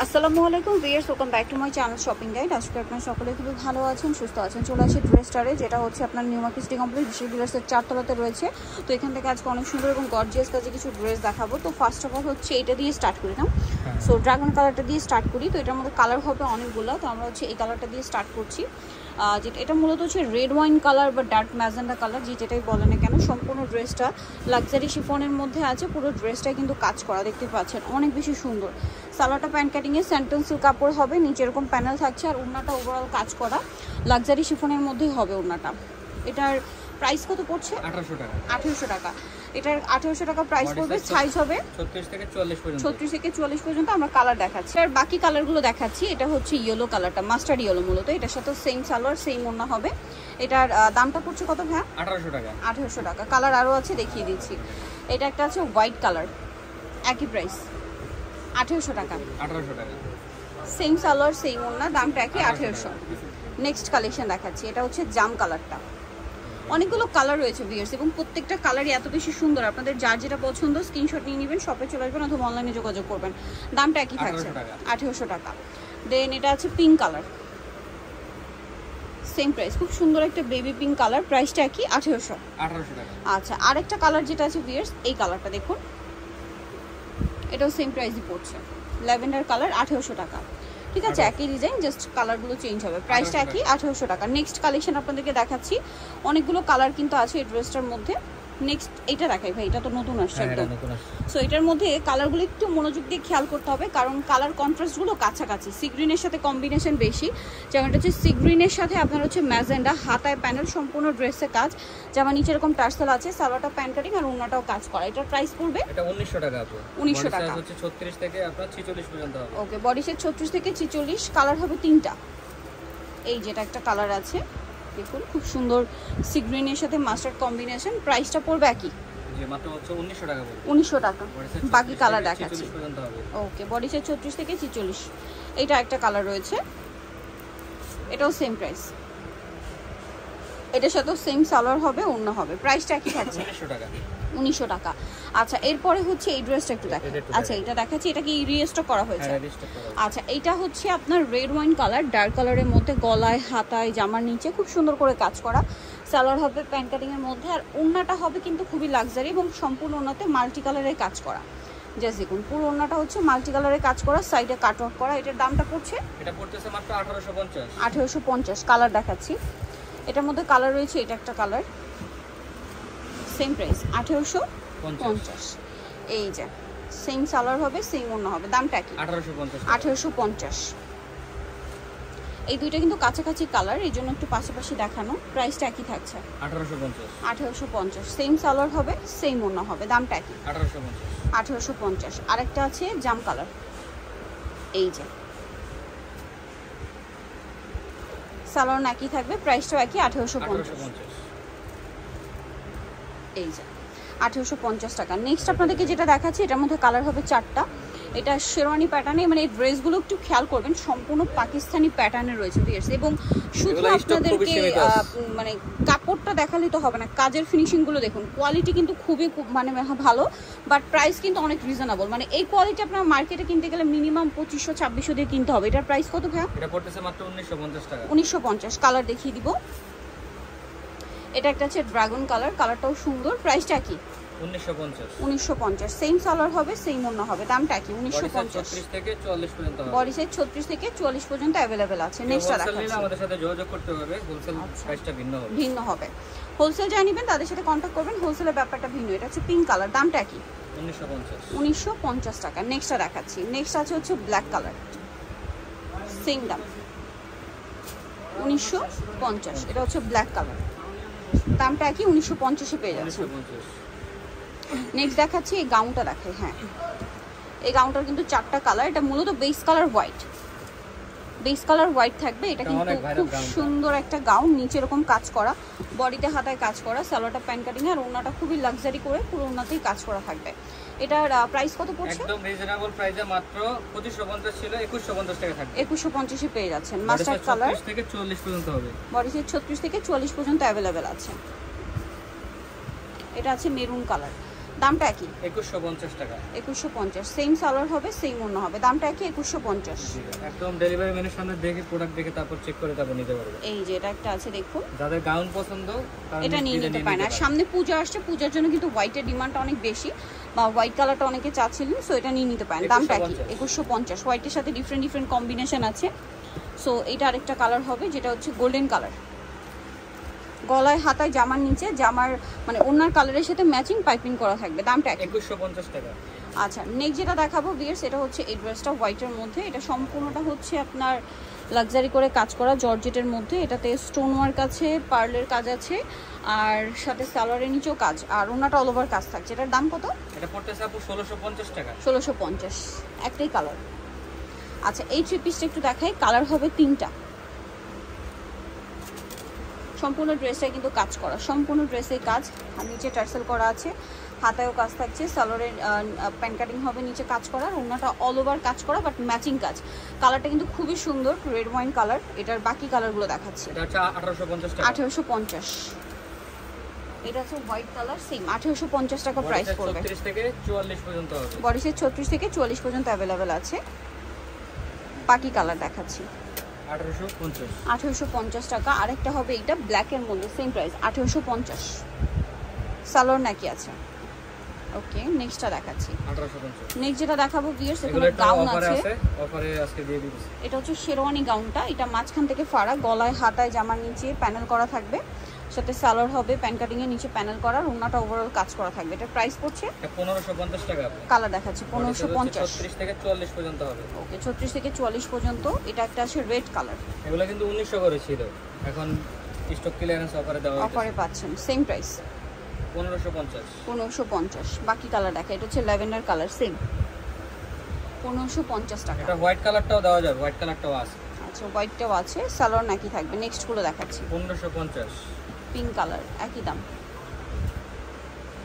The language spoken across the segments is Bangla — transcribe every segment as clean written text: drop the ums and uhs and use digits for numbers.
আসসালামু আলাইকুম viewers, welcome back to my channel shopping guide. আজকে আপনারা সকলে খুবই ভালো আছেন, সুস্থ আছেন। চলে আসে ড্রেসটারে, যেটা হচ্ছে আপনার নিউ মার্কেট সিটি কমপ্লেক্স বিশেষ ড্রেসের 4 তলাতে রয়েছে। তো এখান থেকে আজকে অনেক সুন্দর এবং গর্জিয়াস কাজে কিছু ড্রেস দেখাবো। তো ফার্স্ট অফ অল হচ্ছে এটা দিয়ে স্টার্ট করি না, সো ড্রাগন কালারটা দিয়ে স্টার্ট করি। তো এটার মধ্যে কালার হবে অনেকগুলো, তো আমরা হচ্ছে এই কালারটা দিয়ে স্টার্ট করছি। যেটা এটা মূলত হচ্ছে রেড ওয়াইন কালার বা ডার্ক ম্যাজেন্ডা কালার, যেটাই বলে না কেন। সম্পূর্ণ ড্রেসটা লাক্সারি শিফনের মধ্যে আছে। পুরো ড্রেসটাই কিন্তু কাজ করা, দেখতে পাচ্ছেন অনেক বেশি সুন্দর। সালোয়ারটা প্যান্ট কাটিংয়ে সেন্টেন্স সিল্ক কাপড় হবে, নিচে এরকম প্যানেল থাকছে, আর ওড়নাটা ওভারঅল কাজ করা লাক্সারি শিফনের মধ্যেই হবে ওড়নাটা। এটার প্রাইস কত পড়ছে? 1800 টাকা। 1800 টাকা। এটার 1800 টাকা প্রাইস পড়বে। সাইজ হবে 36 থেকে 44 পর্যন্ত। 36 থেকে 44 পর্যন্ত। আমরা কালার দেখাচ্ছি, আর বাকি কালারগুলো দেখাচ্ছি। এটা হচ্ছে ইয়েলো কালারটা, মাস্টার্ড ইয়েলো মূলত। এটার সাথে সেম সালোয়ার সেম ওড়না হবে। এটার দামটা পড়ছে কত ভাই? 1800 টাকা। 1800 টাকা। কালার আরও আছে, দেখিয়ে দিচ্ছি। এটা একটা আছে হোয়াইট কালার, একই প্রাইস 1800 টাকা। 1800 টাকা। সেম সালোয়ার সেম ওড়না, দামটা একই 1800। নেক্সট কালেকশন দেখাচ্ছি। এটা হচ্ছে জাম কালারটা। অনেকগুলো কালার রয়েছে ভিউয়ার্স, এবং প্রত্যেকটা কালারই এত বেশি সুন্দর। আপনাদের যার যেটা পছন্দ স্ক্রিনশট নিয়ে নেবেন, শপে চলে আসবেন অথবা অনলাইনে যোগাযোগ করবেন। দামটা একই থাকছে 1800 টাকা। দেন এটা আছে পিঙ্ক কালার, সেম প্রাইস, খুব সুন্দর একটা বেবি পিঙ্ক কালার, প্রাইসটা একই 1800 টাকা। আচ্ছা, আরেকটা কালার যেটা আছে ভিউয়ার্স, এই কালারটা দেখুন, এটাও সেম প্রাইসই পড়ছে, ল্যাভেন্ডার কালার, 1800 টাকা। ঠিক আছে, একই ডিজাইন, জাস্ট কালারগুলো চেঞ্জ হবে, প্রাইসটা একই 1800 টাকা। নেক্সট কালেকশন আপনাদেরকে দেখাচ্ছি। অনেকগুলো কালার কিন্তু আছে এই ড্রেসটার মধ্যে। নেক্সট এটা দেখাই ভাই, এটা তো নতুন আসছে একদম। সো এটার মধ্যে কালারগুলো একটু মনোযোগ দিয়ে খেয়াল করতে হবে, কারণ কালার কন্ট্রাস্টগুলো কাছাকাছি। সি গ্রিনের সাথে কম্বিনেশন বেশি, যেমন এটা হচ্ছে সি গ্রিনের সাথে আপনার হচ্ছে ম্যাজেন্ডা, হাতায় প্যানেল, সম্পূর্ণ ড্রেসে কাজ, যেমন নিচে এরকম টার্সেল আছে, সালোয়ারটা প্যান্ট কাটিং আর ওড়নাটাও কাজ করা। এটার প্রাইস পড়বে এটা 1900 টাকা আপু। 1900 টাকা হচ্ছে 36 থেকে আপনার 46 পর্যন্ত হবে। ওকে, বডি সেট 36 থেকে 46। কালার হবে তিনটা। এই যেটা একটা কালার আছে দেখুন, খুব সুন্দর সি গ্রিনের সাথে মাস্টার্ড কম্বিনেশন। প্রাইসটা পড়বে একই, জি মাত্র হচ্ছে 1900 টাকা পড়বে। 1900 টাকা। বাকি কালার দেখাচ্ছি। 46 পর্যন্ত হবে। ওকে, বডি সেট 36 থেকে 46। এইটা একটা কালার রয়েছে, এটাও সেম প্রাইস। এটার সাথেও সেম সালোয়ার হবে, ওড়না হবে, প্রাইসটা একই থাকছে 1900 টাকা। 1900 টাকা। আচ্ছা, এরপরে হচ্ছে এই ড্রেসটা একটু দেখেন। আচ্ছা, এটা দেখাচ্ছি, এটা কি রিস্টক করা হয়েছে? আচ্ছা, এটা হচ্ছে আপনার রেড ওয়াইন কালার, ডার্ক কালারের মধ্যে, গলায়, হাতায়, জামার নিচে খুব সুন্দর করে কাজ করা। সালোয়ার হবে প্যান্ট কাটিং এর মধ্যে, আর ওড়নাটা হবে কিন্তু খুবই লাক্সারি, এবং সম্পূর্ণ ওড়নাতে মাল্টি কালারের কাজ করা। জাস্ট দেখুন, পুরো ওড়নাটা হচ্ছে মাল্টি কালারের কাজ করা, সাইডে কাট ওয়ার্ক করা। এটার দামটা পড়ছে, এটা পড়তেছে মাত্র 1850। 1850। কালার দেখাচ্ছি, এটার মধ্যে কালার রয়েছে, এটা একটা কালার, সেম প্রাইস 1850। এই যে সেম সালোয়ার হবে, সেম ওড়না হবে, দামটা কি? 1850। এই দুইটা কিন্তু কাছাকাছি কালার, এই জন্য একটু পাশাপাশি দেখানো। প্রাইসটা একই থাকছে 1850। সেম সালোয়ার হবে, সেম ওড়না হবে, দামটা কি? 1850। আরেকটা আছে জাম কালার, এই যে সালোয়ার একই থাকবে, প্রাইসটাও একই 1850। এই যে 1850 টাকা। নেক্সট আপনাদেরকে যেটা দেখাচ্ছি, এটার মধ্যে কালার হবে 4টা। এটা শেরওয়ানি প্যাটার্নে, মানে এই ড্রেসগুলো একটু খেয়াল করবেন, সম্পূর্ণ পাকিস্তানি প্যাটার্নে রয়েছে ভিউয়ার্স। এবং শুধু আপনাদেরকে মানে কাপড়টা দেখালেই তো হবে না, কাজের ফিনিশিংগুলো দেখুন, কোয়ালিটি কিন্তু খুবই মানে ভালো, বাট প্রাইস কিন্তু অনেক রিজনেবল। মানে এই কোয়ালিটি আপনার মার্কেটে কিনতে গেলে মিনিমাম 2500-2600 দিয়ে কিনতে হবে। এটার প্রাইস কত ভাইয়া? এটা পড়তেছে মাত্র 1950 টাকা। 1950। কালার দেখিয়ে দিব। এটা একটা আছে ড্রাগন কালার, কালারটাও সুন্দর, প্রাইসটা কি? 1950। সেম সালোয়ার হবে, সেম ওড়না হবে, দামটা কি? 1950। 36 থেকে 44 পর্যন্ত হবে। বডি সাইজ 36 থেকে 44 পর্যন্ত अवेलेबल আছে। নেক্সটটা দেখাচ্ছি। আমাদের সাথে যোগাযোগ করতে হবে, হোলসেল প্রাইসটা ভিন্ন হবে। হোলসেল যা নেবেন তাদের সাথে কন্টাক্ট করবেন, হোলসেলের ব্যাপারটা ভিন্ন। এটা হচ্ছে পিঙ্ক কালার, দামটা কি? 1950 টাকা। নেক্সটটা দেখাচ্ছি। নেক্সট আছে হচ্ছে ব্ল্যাক কালার, সেম দাম 1950। এটা হচ্ছে ব্ল্যাক কালার, দামটা কি? 1950 এ পেয়ে যাচ্ছেন। নেক্সট দেখাচ্ছি, এই গাউনটা দেখাই। হ্যাঁ, এই গাউনটার কিন্তু 4টা কালার। এটা মূলত base colour white, base colour white থাকবে। এটা কিন্তু খুব সুন্দর একটা গাউন, নিচে এরকম কাজ করা, বডিতে হাতায় কাজ করা, সালোয়ারটা প্যান্ট কাটিং, আর ওড়নাটা খুবই লাক্সারি করে পুরো ওড়নাতেই কাজ করা থাকবে। এটার প্রাইস কত পড়ছে? একদম রিজনেবল প্রাইসে মাত্র 2550 ছিল, 2150 টাকা থাকবে। 2150 এ পেয়ে যাচ্ছেন। মাস্টার্ড কালার, 36 থেকে 44 পর্যন্ত হবে। বডি সাইজ 36 থেকে 44 পর্যন্ত अवेलेबल আছে। এটা আছে মেরুন কালার, দামটা একই 2150 টাকা। 2150, সেম সালোয়ার হবে, সেম ওড়না হবে, দামটা একই 2150। একদম ডেলিভারি ম্যানের সামনে দেখে প্রোডাক্ট দেখে তারপর চেক করে তারপর নিতে পারবে। এই যে এটা একটা আছে দেখুন, যাদের গাউন পছন্দ তারা এটা নিয়ে নিতে পারেন। আর সামনে পূজা আসছে, পূজার জন্য কিন্তু হোয়াইটের ডিমান্ডটা অনেক বেশি, বা হোয়াইট কালারটা অনেকে চাচ্ছিলেন, সো এটা নিয়ে নিতে পারেন। দামটা কি 2150। হোয়াইটের সাথে ডিফারেন্ট ডিফারেন্ট কম্বিনেশন আছে। সো এটা আরেকটা কালার হবে যেটা হচ্ছে গোল্ডেন কালার, গলায় হাতায় জামার নিচে জামার মানে ওনার কালারের সাথে ম্যাচিং পাইপিং করা থাকবে। দামটা 2150 টাকা। আচ্ছা, নেক্সট যেটা দেখাবো ভিউয়ার্স, এটা হচ্ছে এই ড্রেসটা হোয়াইটের মধ্যে। এটা সম্পূর্ণটা হচ্ছে আপনার লাক্সারি করে কাজ করা জর্জেটের মধ্যে। এটাতে স্টোন ওয়ার্ক আছে, পার্লের কাজ আছে, আর সাথে সালোয়ারের নিচেও কাজ, আর ওনাটা অল ওভার কাজ থাকছে। এটার দাম কত? এটা পড়তেছে আপু 1650 টাকা। 1650, একটাই কালার। আচ্ছা, এই থ্রি পিসটা একটু দেখাই, কালার হবে 3টা। সম্পূর্ণ ড্রেসটাই কিন্তু কাজ করা, সম্পূর্ণ ড্রেসে কাজ, আর নিচে টার্সেল করা আছে, হাতায়ও কাজ থাকছে, সালোয়ারের প্যান্ট কাটিং হবে, নিচে কাজ করা, আর ওনাটা অল ওভার কাজ করা বাট ম্যাচিং কাজ। কালারটা কিন্তু খুবই সুন্দর, রেড ওয়াইন কালার। এটার বাকি কালারগুলো দেখাচ্ছি। এটা হচ্ছে 1850 টাকা। 1850। এটা হচ্ছে হোয়াইট কালার, সেম 1850 টাকা প্রাইস পড়বে। 36 থেকে 44 পর্যন্ত হবে। বডি সাইজ 36 থেকে 44 পর্যন্ত অ্যাভেলেবেল আছে। বাকি কালার দেখাচ্ছি। 1850 টাকা। আরেকটা হবে এইটা ব্ল্যাকের মধ্যে, সেম প্রাইস 1850। সালোয়ার নাকি আছে। ওকে, নেক্সটটা দেখাচ্ছি। 1850। নেক্সট যেটা দেখাবো ভিউয়ার্স, এখানে গাউন আছে। অফারে আজকে দিয়ে দিচ্ছি। এটা হচ্ছে শেরওয়ানি গাউনটা, এটা মাঝখান থেকে ফাড়া, গলায় হাতায় জামার নিচে প্যানেল করা থাকবে, সাথে সালোয়ার হবে প্যান কাটিং এর নিচে প্যানেল করা, ওনাটা ওভারঅল কাজ করা থাকবে। এটা প্রাইস পড়ছে 1550 টাকা। কালার দেখাচ্ছি 1550। 36 থেকে 44 পর্যন্ত হবে। ওকে, 36 থেকে 44 পর্যন্ত। এটা একটা আছে রেড কালার, এগুলো কিন্তু 1900 করে ছিল, এখন স্টক ক্লিয়ারেন্স অফারে দেওয়া হয়েছে। অফারে পাচ্ছেন, সেম প্রাইস 1550। 1550। বাকি কালার দেখা, এটা হচ্ছে ল্যাভেন্ডার কালার, সেম 1550 টাকা। এটা হোয়াইট কালারটাও দেওয়া যাবে, হোয়াইট কালারটাও আছে। আচ্ছা, হোয়াইটটাও আছে, সালোয়ার নাকি থাকবে। নেক্সট গুলো দেখাচ্ছি। 1550। পিঙ্ক কালার, একই দাম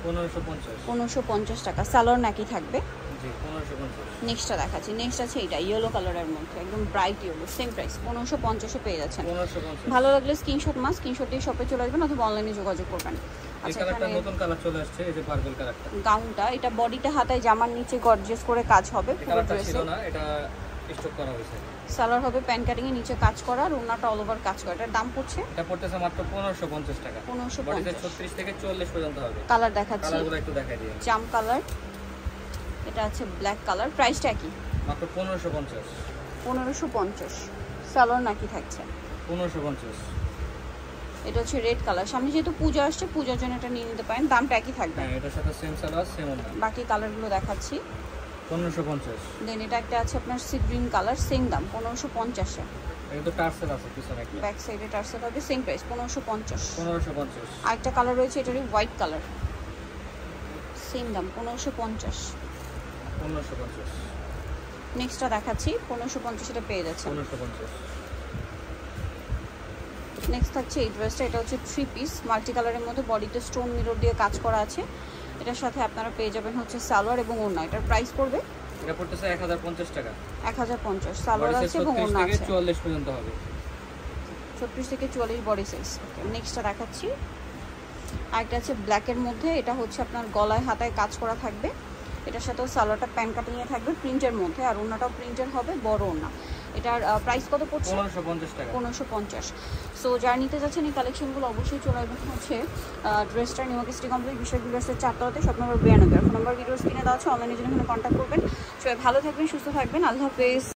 1550। 1550 টাকা, সালোয়ার নাকি থাকবে। জি 1550। নেক্সটটা দেখাচ্ছি। নেক্সট আছে এটা ইয়েলো কালারের মধ্যে, একদম ব্রাইট ইয়েলো, সেম প্রাইস 1550 পেয়ে যাচ্ছেন। 1550। ভালো লাগলে স্ক্রিনশট স্ক্রিনশট দিয়ে শপে চলে আসবেন অথবা অনলাইনে যোগাযোগ করবেন। এই আচ্ছা, কালারটা এখানে নতুন কালার চলে আসছে, এই যে পার্পল কালারটা। গাউনটা, এটা বডিটা হাতায় জামার নিচে গর্জিয়াস করে কাজ হবে এই পুরো কালারটা ছিল ড্রেসে। না, এটা স্টক করা হয়েছে। সালোয়ার হবে প্যান কাটিং এর নিচে কাজ করা, আর ওনাটা অল ওভার কাজ করা। এটার দাম পড়ছে এটা পড়তেছে মাত্র 1550 টাকা। 1550। 36 থেকে 44 পর্যন্ত হবে। কালার দেখাচ্ছি, কালারগুলো একটু দেখাই দিই। জাম কালার, এটা আছে ব্ল্যাক কালার। প্রাইসটা কি? মাত্র 1550। 1550। সালোয়ার নাকি থাকছে 1550। এটা হচ্ছে রেড কালার। সামনে যেহেতু পূজা আসছে, পূজার জন্য এটা নিয়ে নিতে পারেন, দামটা একই থাকবে। হ্যাঁ, এটার সাথে সেম সালোয়ার সেম ওড়না। বাকি কালারগুলো দেখাচ্ছি। 1550। দেন এটা একটা আছে আপনার সি গ্রিন কালার, সেম দাম 1550 এ। এটা তো টার্সেল আছে পিছনে একটা। ব্যাক সাইডে টার্সেল হবে, সেম প্রাইস 1550। 1550। আরেকটা কালার রয়েছে, এটারই হোয়াইট কালার, সেম দাম 1550। 1550। নেক্সটটা দেখাচ্ছি 1550, এটা পেয়ে যাচ্ছেন। 1550। নেক্সট থাকছে এই ড্রেসটা, এটা হচ্ছে থ্রি পিস মাল্টি কালারের মধ্যে, বডিতে স্টোন মিরর দিয়ে কাজ করা আছে। এটার সাথে আপনারা পেয়ে যাবেন হচ্ছে সালোয়ার এবং ওড়না। এটার প্রাইস পড়বে এটা পড়তেছে 1050 টাকা। 1050। সালোয়ার আছে এবং 36 ওড়না থেকে আছে। 44 পর্যন্ত হবে। 36 থেকে 44 বডি সাইজ। নেক্সটটা দেখাচ্ছি, আরেকটা আছে ব্ল্যাকের মধ্যে, এটা হচ্ছে আপনার গলায় হাতায় কাজ করা থাকবে। এটার সাথেও সালোয়ারটা প্যান কাটিংয়ে থাকবে প্রিন্টের মধ্যে, আর ওড়নাটাও প্রিন্টের হবে, বড় ওড়না। এটার প্রাইস কত পড়ছে? 1550 টাকা। 1550। সো যারা নিতে যাচ্ছেন এই কালেকশনগুলো অবশ্যই চলে আসবেন হচ্ছে ড্রেসটা নিউ মার্কেট সিটি কমপ্লেক্স বিশাল বিলাসের 4 তলাতে, শপ নম্বর 92। ফোন নম্বর ভিডিওস কিনে দেওয়া আছে, অনলাইনে জন্য এখানে কন্ট্যাক্ট করবেন। সবাই ভালো থাকবেন, সুস্থ থাকবেন, আল্লাহ হাফেজ।